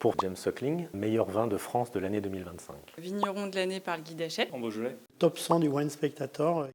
pour James Suckling, meilleur vin de France de l'année 2025. Vigneron de l'année par le Guide Hachette. En Beaujolais. Top 100 du Wine Spectator.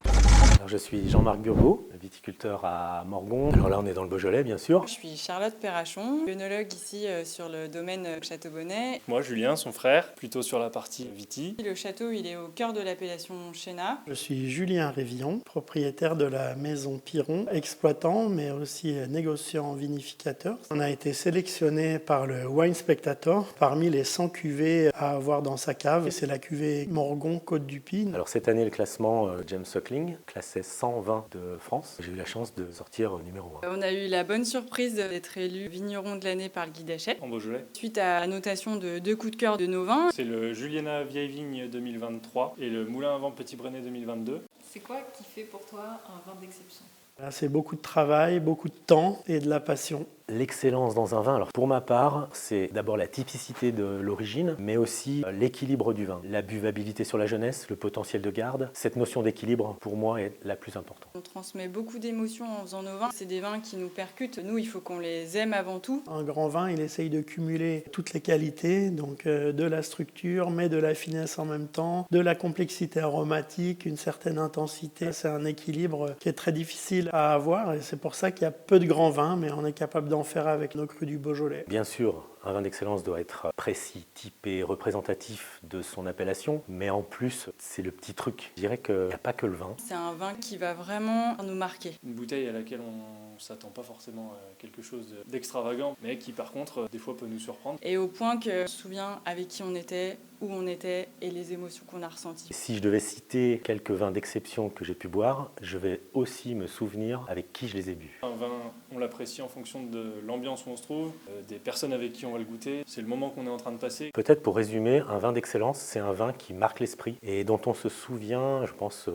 Alors, je suis Jean-Marc Burgot, viticulteur à Morgon. Alors là, on est dans le Beaujolais, bien sûr. Je suis Charlotte Perrachon, œnologue ici sur le domaine Château-Bonnet. Moi, Julien, son frère, plutôt sur la partie Viti. Le château, il est au cœur de l'appellation Chénat. Je suis Julien Révillon, propriétaire de la maison Piron, exploitant mais aussi négociant vinificateur. On a été sélectionné par le Wine Spectator parmi les 100 cuvées à avoir dans sa cave. C'est la cuvée Morgon Côte du Py. Alors cette année, le classement James Suckling, classé 120 de France. J'ai eu la chance de sortir numéro 1. On a eu la bonne surprise d'être élu vigneron de l'année par le Guide Hachette. En Beaujolais. Suite à la notation de 2 coups de cœur de nos vins. C'est le Juliana Vieille Vigne 2023 et le Moulin à Vent Petit Brenet 2022. C'est quoi qui fait pour toi un vin d'exception ? Là, c'est beaucoup de travail, beaucoup de temps et de la passion. L'excellence dans un vin, alors pour ma part, c'est d'abord la typicité de l'origine, mais aussi l'équilibre du vin. La buvabilité sur la jeunesse, le potentiel de garde. Cette notion d'équilibre, pour moi, est la plus importante. On transmet beaucoup d'émotions en faisant nos vins. C'est des vins qui nous percutent. Nous, il faut qu'on les aime avant tout. Un grand vin, il essaye de cumuler toutes les qualités, donc de la structure, mais de la finesse en même temps, de la complexité aromatique, une certaine intensité. C'est un équilibre qui est très difficile à avoir et c'est pour ça qu'il y a peu de grands vins, mais on est capable d'en faire avec nos crus du Beaujolais. Bien sûr, un vin d'excellence doit être précis, typé, représentatif de son appellation, mais en plus, c'est le petit truc. Je dirais qu'il n'y a pas que le vin. C'est un vin qui va vraiment nous marquer. Une bouteille à laquelle on ne s'attend pas forcément à quelque chose d'extravagant, mais qui par contre, des fois peut nous surprendre. Et au point que je me souviens avec qui on était, où on était et les émotions qu'on a ressenties. Si je devais citer quelques vins d'exception que j'ai pu boire, je vais aussi me souvenir avec qui je les ai bu. Un vin, on l'apprécie en fonction de l'ambiance où on se trouve, des personnes avec qui on va le goûter. C'est le moment qu'on est en train de passer. Peut-être pour résumer, un vin d'excellence, c'est un vin qui marque l'esprit et dont on se souvient, je pense,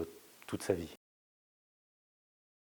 toute sa vie.